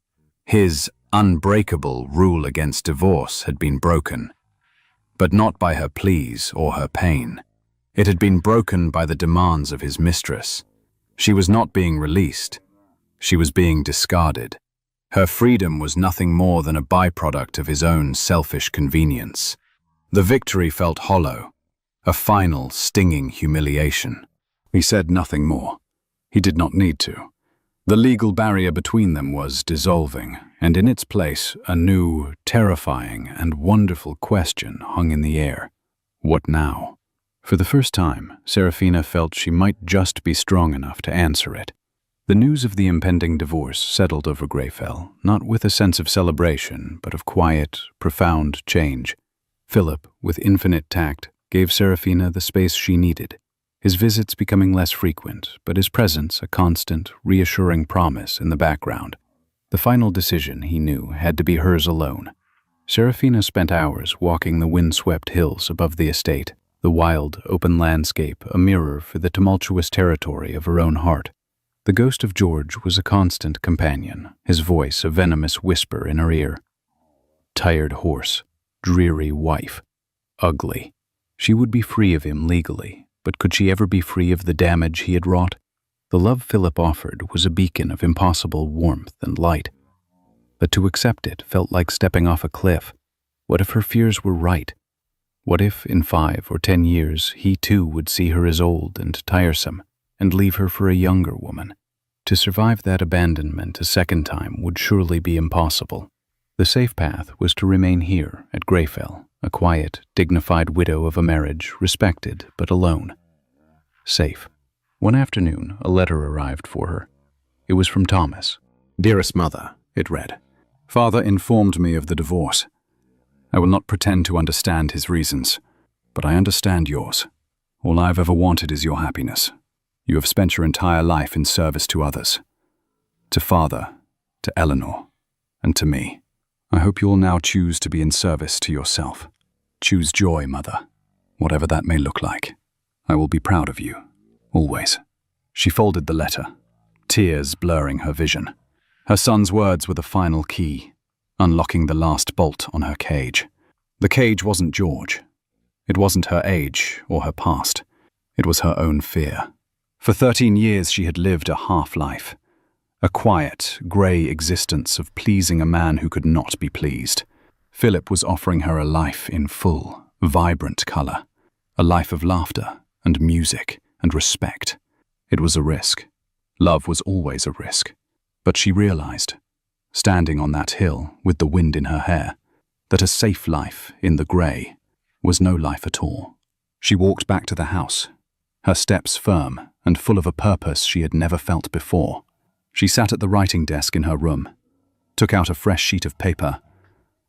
Speaker 1: His unbreakable rule against divorce had been broken, but not by her pleas or her pain. It had been broken by the demands of his mistress. She was not being released. She was being discarded. Her freedom was nothing more than a byproduct of his own selfish convenience. The victory felt hollow, a final, stinging humiliation. He said nothing more. He did not need to. The legal barrier between them was dissolving, and in its place, a new, terrifying, and wonderful question hung in the air. What now? For the first time, Serafina felt she might just be strong enough to answer it. The news of the impending divorce settled over Greyfell, not with a sense of celebration, but of quiet, profound change. Philip, with infinite tact, gave Serafina the space she needed, his visits becoming less frequent, but his presence a constant, reassuring promise in the background. The final decision, he knew, had to be hers alone. Serafina spent hours walking the wind-swept hills above the estate, the wild, open landscape a mirror for the tumultuous territory of her own heart. The ghost of George was a constant companion, his voice a venomous whisper in her ear. Tired horse, dreary wife, ugly. She would be free of him legally, but could she ever be free of the damage he had wrought? The love Philip offered was a beacon of impossible warmth and light, but to accept it felt like stepping off a cliff. What if her fears were right? What if, in 5 or 10 years, he too would see her as old and tiresome, and leave her for a younger woman? To survive that abandonment a second time would surely be impossible. The safe path was to remain here at Greyfell, a quiet, dignified widow of a marriage, respected but alone. Safe. One afternoon, a letter arrived for her. It was from Thomas. "Dearest Mother," it read. "Father informed me of the divorce. I will not pretend to understand his reasons, but I understand yours. All I have ever wanted is your happiness. You have spent your entire life in service to others. To Father, to Eleanor, and to me. I hope you will now choose to be in service to yourself. Choose joy, Mother, whatever that may look like. I will be proud of you, always." She folded the letter, tears blurring her vision. Her son's words were the final key, unlocking the last bolt on her cage. The cage wasn't George. It wasn't her age or her past. It was her own fear. For 13 years she had lived a half-life, a quiet, grey existence of pleasing a man who could not be pleased. Philip was offering her a life in full, vibrant colour, a life of laughter and music and respect. It was a risk. Love was always a risk. But she realised, standing on that hill with the wind in her hair, that a safe life in the grey was no life at all. She walked back to the house, her steps firm and full of a purpose she had never felt before. She sat at the writing desk in her room, took out a fresh sheet of paper,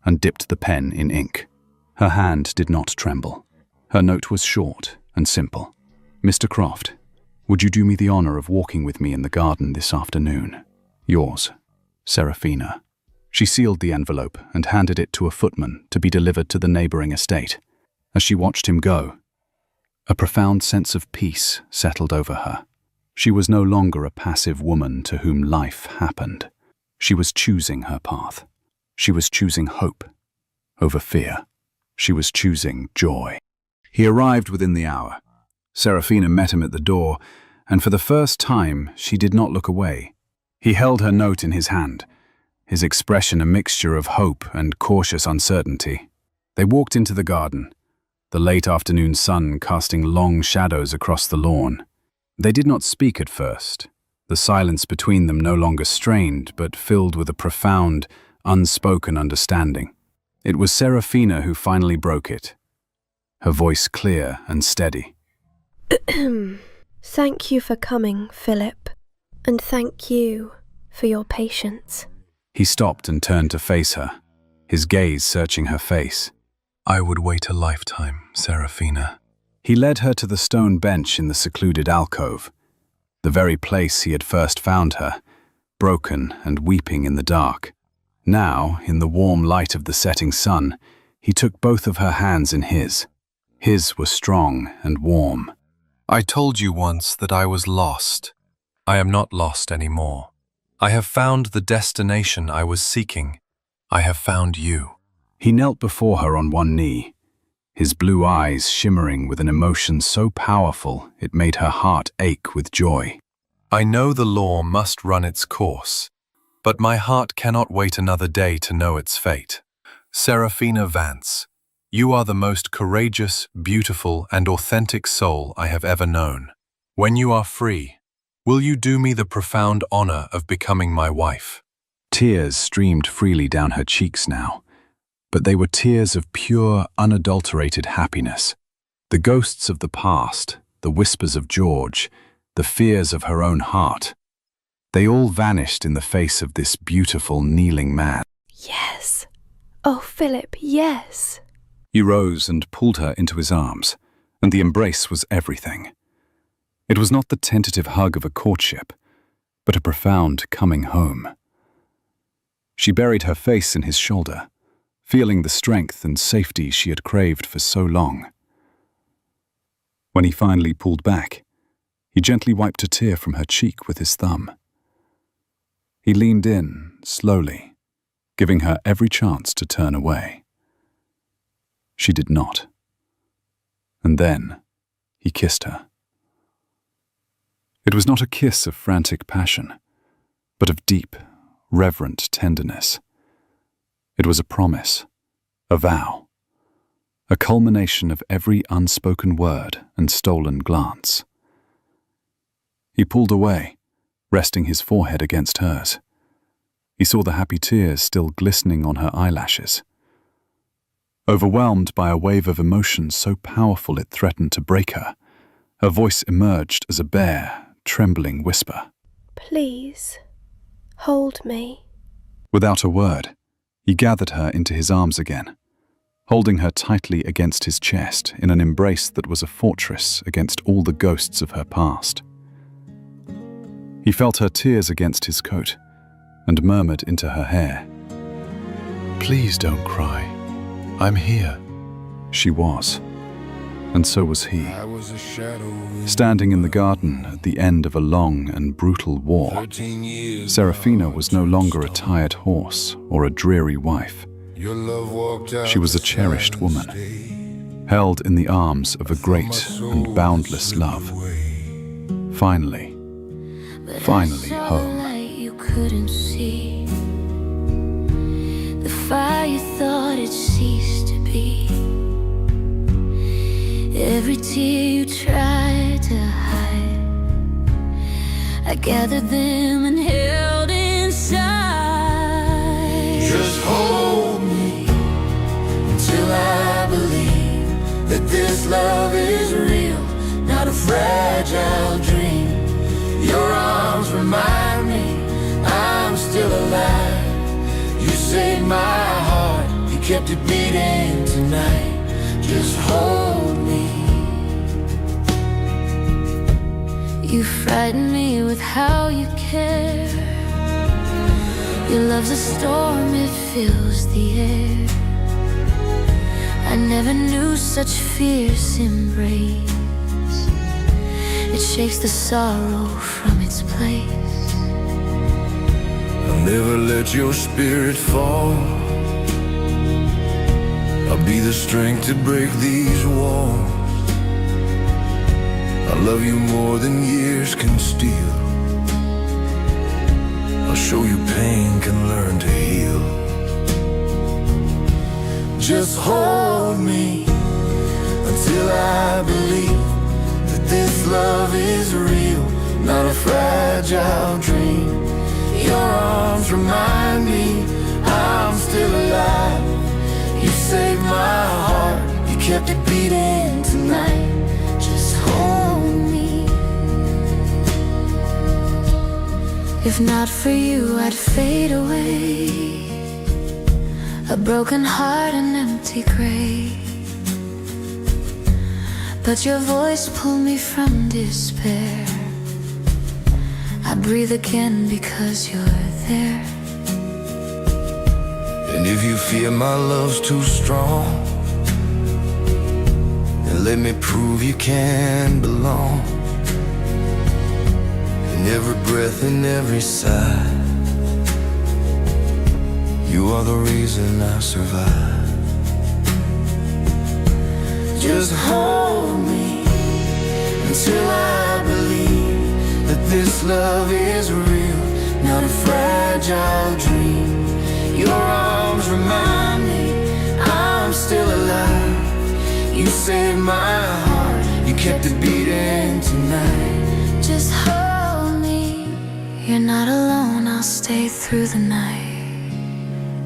Speaker 1: and dipped the pen in ink. Her hand did not tremble. Her note was short and simple. "Mr. Croft, would you do me the honour of walking with me in the garden this afternoon? Yours, Seraphina." She sealed the envelope and handed it to a footman to be delivered to the neighbouring estate. As she watched him go, a profound sense of peace settled over her. She was no longer a passive woman to whom life happened. She was choosing her path. She was choosing hope over fear. She was choosing joy. He arrived within the hour. Seraphina met him at the door, and for the first time she did not look away. He held her note in his hand, his expression a mixture of hope and cautious uncertainty. They walked into the garden, the late afternoon sun casting long shadows across the lawn. They did not speak at first, the silence between them no longer strained, but filled with a profound, unspoken understanding. It was Seraphina who finally broke it, her voice clear and steady.
Speaker 2: Thank you for coming, Philip, and thank you for your patience.
Speaker 1: He stopped and turned to face her, his gaze searching her face.
Speaker 7: "I would wait a lifetime, Seraphina."
Speaker 1: He led her to the stone bench in the secluded alcove, the very place he had first found her, broken and weeping in the dark. Now, in the warm light of the setting sun, he took both of her hands in his. His were strong and warm.
Speaker 7: "I told you once that I was lost. I am not lost anymore. I have found the destination I was seeking. I have found you."
Speaker 1: He knelt before her on one knee, his blue eyes shimmering with an emotion so powerful it made her heart ache with joy.
Speaker 7: "I know the law must run its course, but my heart cannot wait another day to know its fate. Seraphina Vance, you are the most courageous, beautiful, and authentic soul I have ever known. When you are free, will you do me the profound honor of becoming my wife?"
Speaker 1: Tears streamed freely down her cheeks now, but they were tears of pure, unadulterated happiness. The ghosts of the past, the whispers of George, the fears of her own heart, they all vanished in the face of this beautiful, kneeling man.
Speaker 2: Yes. Oh, Philip, yes.
Speaker 1: He rose and pulled her into his arms, and the embrace was everything. It was not the tentative hug of a courtship, but a profound coming home. She buried her face in his shoulder, feeling the strength and safety she had craved for so long. When he finally pulled back, he gently wiped a tear from her cheek with his thumb. He leaned in, slowly, giving her every chance to turn away. She did not. And then he kissed her. It was not a kiss of frantic passion, but of deep, reverent tenderness. It was a promise, a vow, a culmination of every unspoken word and stolen glance. He pulled away, resting his forehead against hers. He saw the happy tears still glistening on her eyelashes. Overwhelmed by a wave of emotion so powerful it threatened to break her, her voice emerged as a bare, trembling whisper.
Speaker 2: Please, hold me.
Speaker 1: Without a word, he gathered her into his arms again, holding her tightly against his chest in an embrace that was a fortress against all the ghosts of her past. He felt her tears against his coat and murmured into her hair.
Speaker 7: "Please don't cry. I'm here."
Speaker 1: She was, and so was he. Standing in the garden at the end of a long and brutal war, Seraphina was no longer a tired horse or a dreary wife. She was a cherished woman, held in the arms of a great and boundless love. Finally home.
Speaker 10: You couldn't see the fire you thought it ceased to be. Every tear you tried to hide, I gathered them and held inside.
Speaker 11: Just hold me until I believe that this love is real, not a fragile dream. Your arms remind me I'm still alive. You saved my heart, you kept it beating tonight. Just hold me.
Speaker 10: You frighten me with how you care. Your love's a storm, it fills the air. I never knew such fierce embrace. It shakes the sorrow from its place.
Speaker 11: I'll never let your spirit fall. I'll be the strength to break these walls. I love you more than years can steal. I'll show you pain can learn to heal. Just hold me until I believe that this love is real, not a fragile dream. Your arms remind me I'm still alive. You saved my heart, you kept it beating tonight. Just hold me. If not for you, I'd fade away, a broken heart, an empty grave. But your voice pulled me from despair. I breathe again because you're there. And if you fear my love's too strong, then let me prove you can belong. In every breath, in every sigh, you are the reason I survive. Just hold me until I believe that this love is real, not a fragile dream. Your arms remind me I'm still alive. You saved my heart, you kept it beating tonight.
Speaker 10: Just hold me, you're not alone, I'll stay through the night.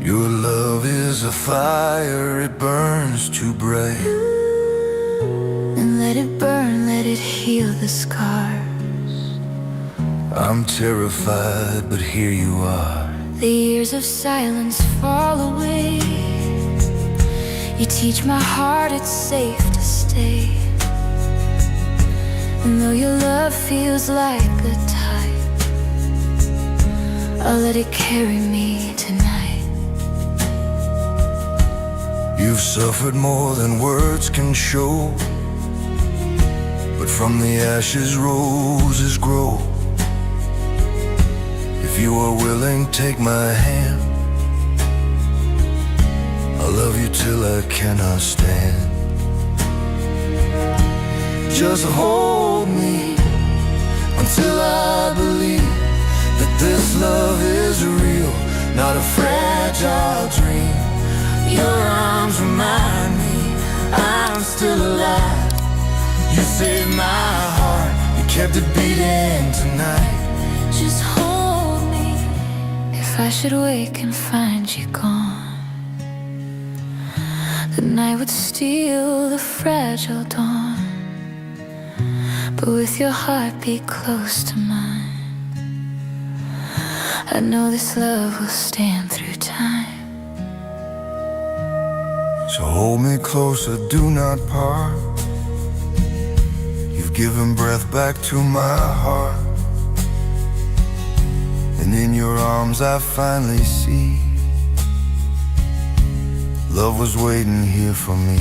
Speaker 11: Your love is a fire, it burns too bright.
Speaker 10: And let it burn, let it heal the scars.
Speaker 11: I'm terrified, but here you are.
Speaker 10: The years of silence fall away. You teach my heart it's safe to stay. And though your love feels like a tide, I'll let it carry me tonight.
Speaker 11: You've suffered more than words can show, but from the ashes roses grow. If you are willing, take my hand. I'll love you till I cannot stand. Just hold me until I believe that this love is real, not a fragile dream. Your arms remind me I'm still alive. You saved my heart, you kept it beating tonight.
Speaker 10: Just hold me if I should wake and find you gone. The night would steal the fragile dawn, but with your heartbeat close to mine, I know this love will stand through time.
Speaker 11: So hold me closer, do not part. You've given breath back to my heart, and in your arms I finally see love was waiting here for me.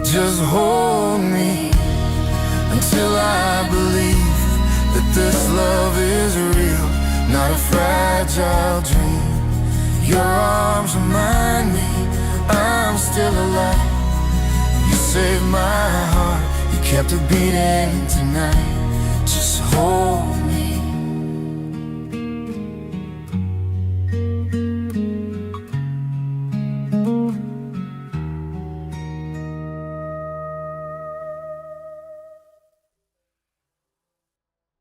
Speaker 11: Just hold me until I believe that this love is real, not a fragile dream. Your arms remind me I'm still alive. You saved my heart, you kept it beating tonight. Just hold me